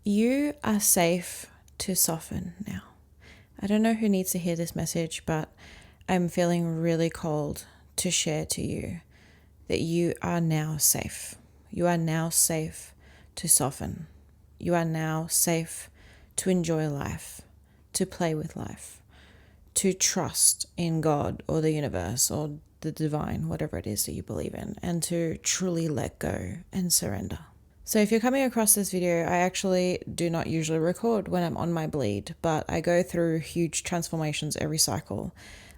You are safe to soften now. I don't know who needs to hear this message, but I'm feeling really called to share to you that you are now safe. You are now safe to soften. You are now safe to enjoy life, to play with life, to trust in God or the universe or the divine, whatever it is that you believe in, and to truly let go and surrender. So if you're coming across this video, I actually do not usually record when I'm on my bleed, but I go through huge transformations every cycle.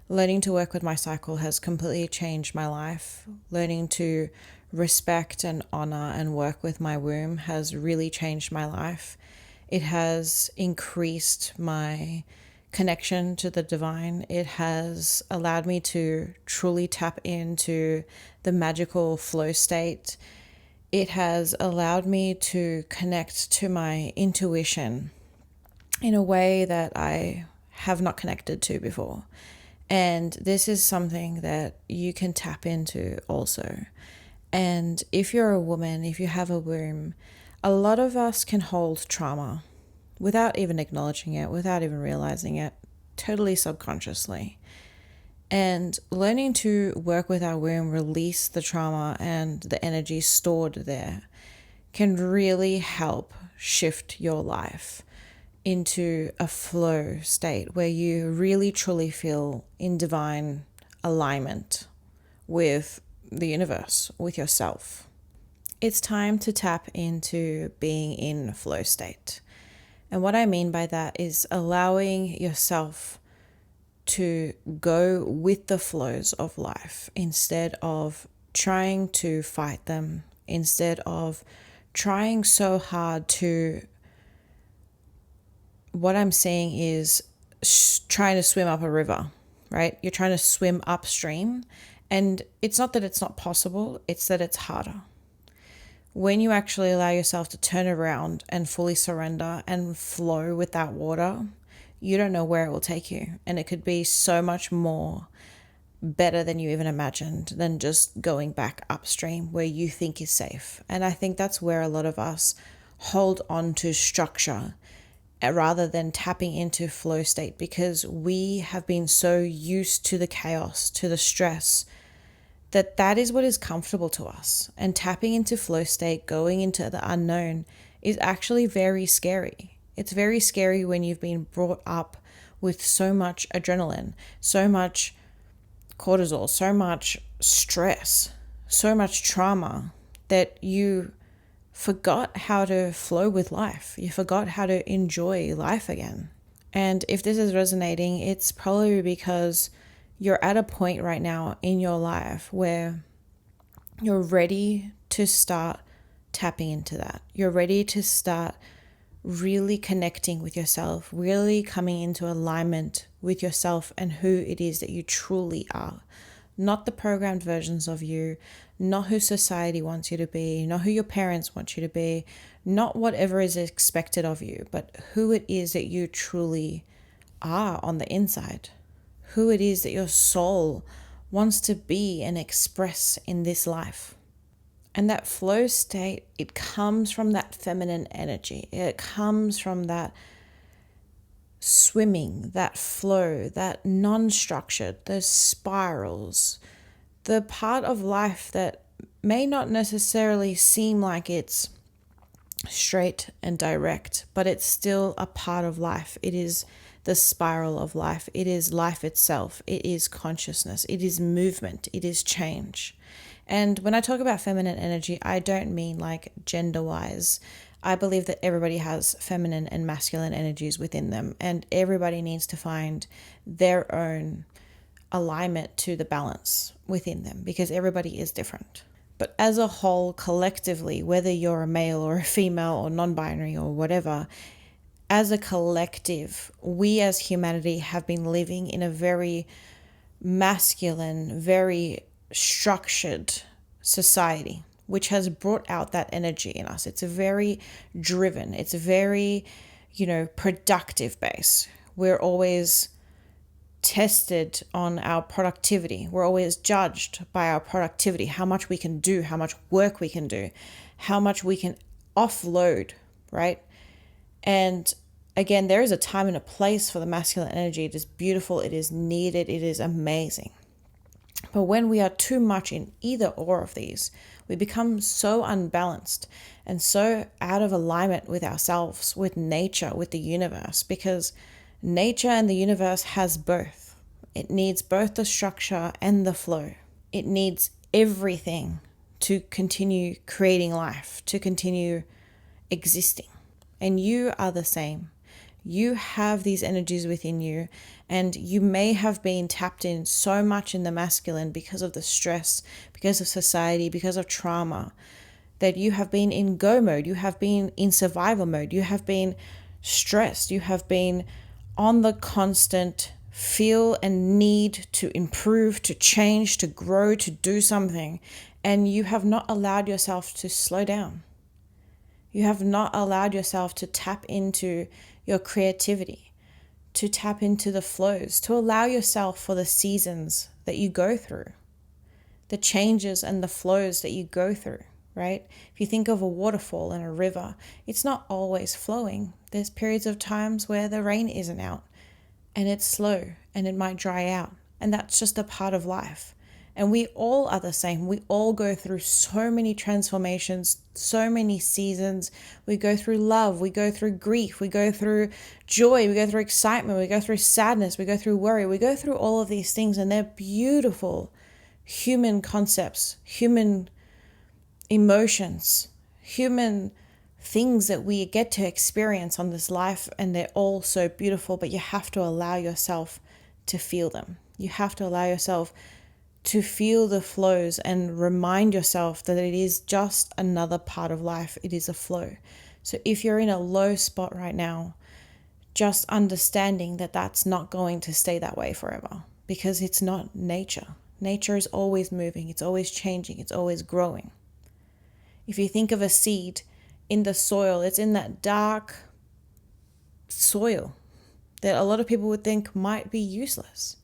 Learning to work with my cycle has completely changed my life. Learning to respect and honor and work with my womb has really changed my life. It has increased my connection to the divine. It has allowed me to truly tap into the magical flow state. It has allowed me to connect to my intuition in a way that I have not connected to before. And this is something that you can tap into also. And if you're a woman, if you have a womb, a lot of us can hold trauma without even acknowledging it, without even realizing it, totally subconsciously. And learning to work with our womb, release the trauma and the energy stored there, can really help shift your life into a flow state where you really truly feel in divine alignment with the universe, with yourself. It's time to tap into being in flow state. And what I mean by that is allowing yourself to go with the flows of life instead of trying to fight them, instead of trying so hard to, what I'm saying is trying to swim up a river, right? You're trying to swim upstream, and it's not that it's not possible, it's that it's harder. When you actually allow yourself to turn around and fully surrender and flow with that water, you don't know where it will take you. And it could be so much more better than you even imagined than just going back upstream where you think is safe. And I think that's where a lot of us hold on to structure rather than tapping into flow state, because we have been so used to the chaos, to the stress, that is what is comfortable to us. And tapping into flow state, going into the unknown, is actually very scary. It's very scary when you've been brought up with so much adrenaline, so much cortisol, so much stress, so much trauma that you forgot how to flow with life. You forgot how to enjoy life again. And if this is resonating, it's probably because you're at a point right now in your life where you're ready to start tapping into that. You're ready to start really connecting with yourself, really coming into alignment with yourself and who it is that you truly are. Not the programmed versions of you, not who society wants you to be, not who your parents want you to be, not whatever is expected of you, but who it is that you truly are on the inside. Who it is that your soul wants to be and express in this life. And that flow state, it comes from that feminine energy. It comes from that swimming, that flow, that non-structured, those spirals, the part of life that may not necessarily seem like it's straight and direct, but it's still a part of life. It is the spiral of life. It is life itself. It is consciousness. It is movement. It is change. And when I talk about feminine energy, I don't mean like gender-wise. I believe that everybody has feminine and masculine energies within them, and everybody needs to find their own alignment to the balance within them, because everybody is different. But as a whole, collectively, whether you're a male or a female or non-binary or whatever, as a collective, we as humanity have been living in a very masculine, very structured society, which has brought out that energy in us. It's a very driven, it's a very, productive base. We're always tested on our productivity. We're always judged by our productivity, how much we can do, how much work we can do, how much we can offload, right? And again, there is a time and a place for the masculine energy. It is beautiful, it is needed, it is amazing. But when we are too much in either or of these, we become so unbalanced and so out of alignment with ourselves, with nature, with the universe, because nature and the universe has both. It needs both the structure and the flow. It needs everything to continue creating life, to continue existing. And you are the same. You have these energies within you, and you may have been tapped in so much in the masculine because of the stress, because of society, because of trauma, that you have been in go mode, you have been in survival mode, you have been stressed, you have been on the constant feel and need to improve, to change, to grow, to do something, and you have not allowed yourself to slow down. You have not allowed yourself to tap into your creativity, to tap into the flows, to allow yourself for the seasons that you go through, the changes and the flows that you go through, right? If you think of a waterfall and a river, it's not always flowing. There's periods of times where the rain isn't out and it's slow and it might dry out. And that's just a part of life. And we all are the same. We all go through so many transformations, so many seasons. We go through love, we go through grief, we go through joy, we go through excitement, we go through sadness, we go through worry, we go through all of these things, and they're beautiful human concepts, human emotions, human things that we get to experience on this life, and they're all so beautiful, but you have to allow yourself to feel them. You have to allow yourself to feel the flows and remind yourself that it is just another part of life. It is a flow. So if you're in a low spot right now, just understanding that that's not going to stay that way forever, because it's not nature. Nature is always moving. It's always changing. It's always growing. If you think of a seed in the soil, it's in that dark soil that a lot of people would think might be useless,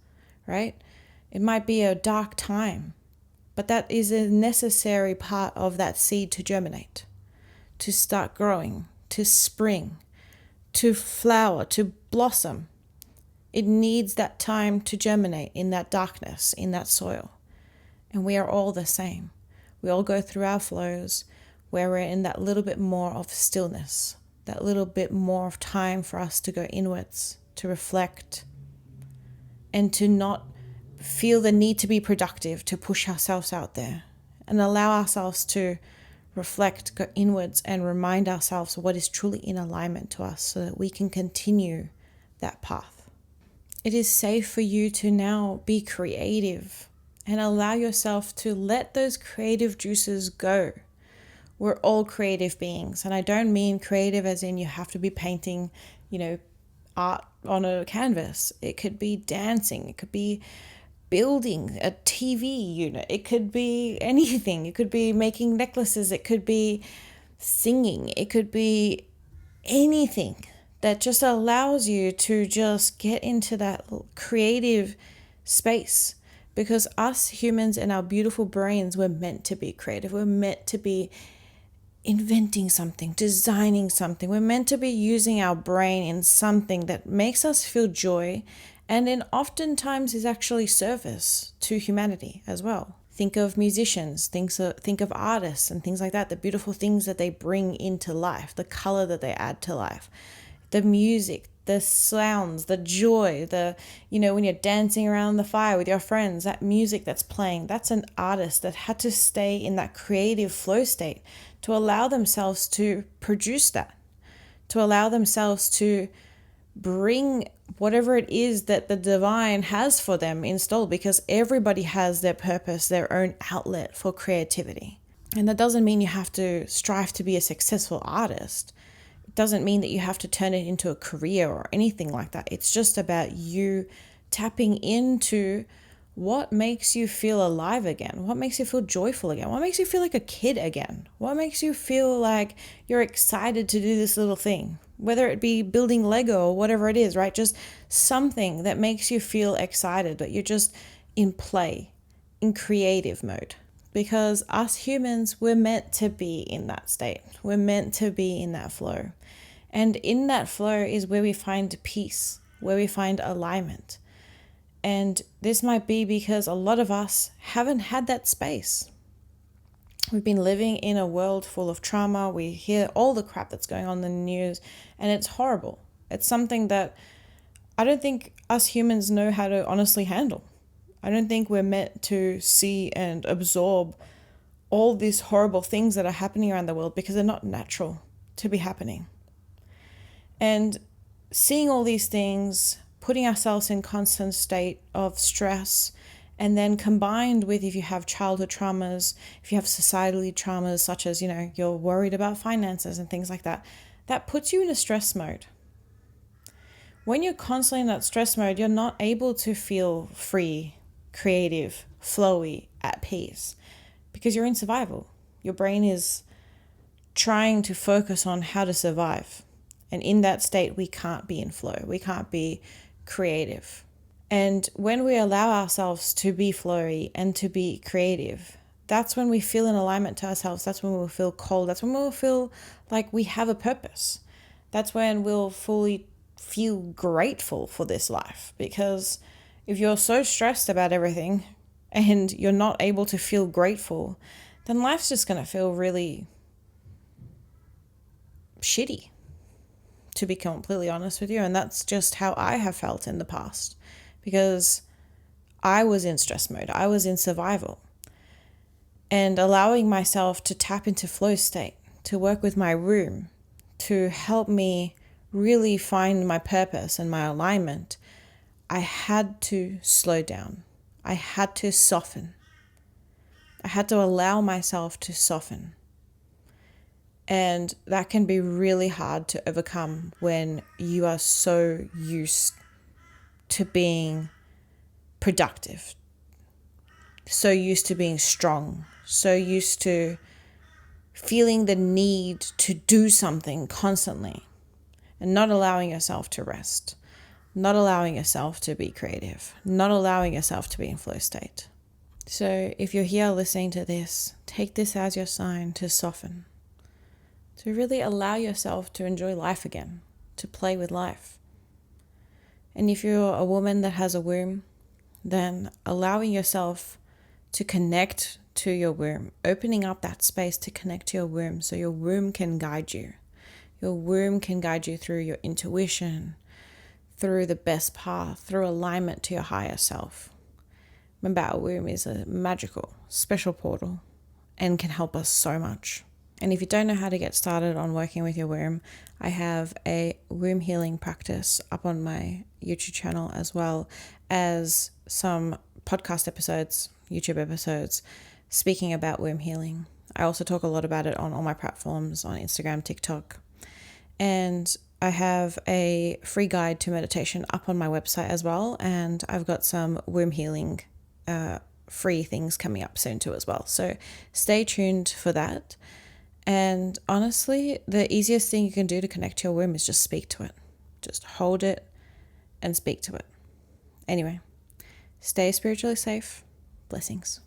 right? It might be a dark time, but that is a necessary part of that seed to germinate, to start growing, to spring, to flower, to blossom. It needs that time to germinate in that darkness, in that soil. And we are all the same. We all go through our flows where we're in that little bit more of stillness, that little bit more of time for us to go inwards, to reflect, and to not feel the need to be productive, to push ourselves out there, and allow ourselves to reflect, go inwards, and remind ourselves what is truly in alignment to us so that we can continue that path. It is safe for you to now be creative and allow yourself to let those creative juices go. We're all creative beings, and I don't mean creative as in you have to be painting, art on a canvas. It could be dancing, it could be building a TV unit, it could be anything. It could be making necklaces, it could be singing, it could be anything that just allows you to just get into that creative space. Because us humans and our beautiful brains, we're meant to be creative. We're meant to be inventing something, designing something. We're meant to be using our brain in something that makes us feel joy, and then oftentimes is actually service to humanity as well. Think of musicians, think of artists and things like that, the beautiful things that they bring into life, the color that they add to life, the music, the sounds, the joy, when you're dancing around the fire with your friends, that music that's playing, that's an artist that had to stay in that creative flow state to allow themselves to produce that, to allow themselves to bring whatever it is that the divine has for them installed, because everybody has their purpose, their own outlet for creativity. And that doesn't mean you have to strive to be a successful artist. It doesn't mean that you have to turn it into a career or anything like that. It's just about you tapping into what makes you feel alive again, what makes you feel joyful again, what makes you feel like a kid again, what makes you feel like you're excited to do this little thing, whether it be building Lego or whatever it is, right? Just something that makes you feel excited, that you're just in play, in creative mode. Because us humans, we're meant to be in that state. We're meant to be in that flow. And in that flow is where we find peace, where we find alignment. And this might be because a lot of us haven't had that space. We've been living in a world full of trauma. We hear all the crap that's going on in the news, and it's horrible. It's something that I don't think us humans know how to honestly handle. I don't think we're meant to see and absorb all these horrible things that are happening around the world because they're not natural to be happening. And seeing all these things, putting ourselves in constant state of stress, and then combined with if you have childhood traumas, if you have societally traumas such as, you're worried about finances and things like that, that puts you in a stress mode. When you're constantly in that stress mode, you're not able to feel free, creative, flowy, at peace, because you're in survival. Your brain is trying to focus on how to survive. And in that state, we can't be in flow. We can't be creative. And when we allow ourselves to be flowy and to be creative, that's when we feel in alignment to ourselves. That's when we'll feel cold. That's when we'll feel like we have a purpose. That's when we'll fully feel grateful for this life. Because if you're so stressed about everything and you're not able to feel grateful, then life's just going to feel really shitty, to be completely honest with you. And that's just how I have felt in the past, because I was in stress mode. I was in survival. And allowing myself to tap into flow state, to work with my room, to help me really find my purpose and my alignment, I had to slow down. I had to soften. I had to allow myself to soften. And that can be really hard to overcome when you are so used to being productive, so used to being strong, so used to feeling the need to do something constantly, and not allowing yourself to rest, not allowing yourself to be creative, not allowing yourself to be in flow state. So if you're here listening to this, take this as your sign to soften, to really allow yourself to enjoy life again, to play with life. And if you're a woman that has a womb, then allowing yourself to connect to your womb, opening up that space to connect to your womb so your womb can guide you. Your womb can guide you through your intuition, through the best path, through alignment to your higher self. Remember, our womb is a magical, special portal and can help us so much. And if you don't know how to get started on working with your womb, I have a womb healing practice up on my YouTube channel, as well as some podcast episodes, YouTube episodes, speaking about womb healing. I also talk a lot about it on all my platforms, on Instagram, TikTok. And I have a free guide to meditation up on my website as well. And I've got some womb healing free things coming up soon too as well. So stay tuned for that. And honestly, the easiest thing you can do to connect to your womb is just speak to it. Just hold it and speak to it. Anyway, stay spiritually safe. Blessings.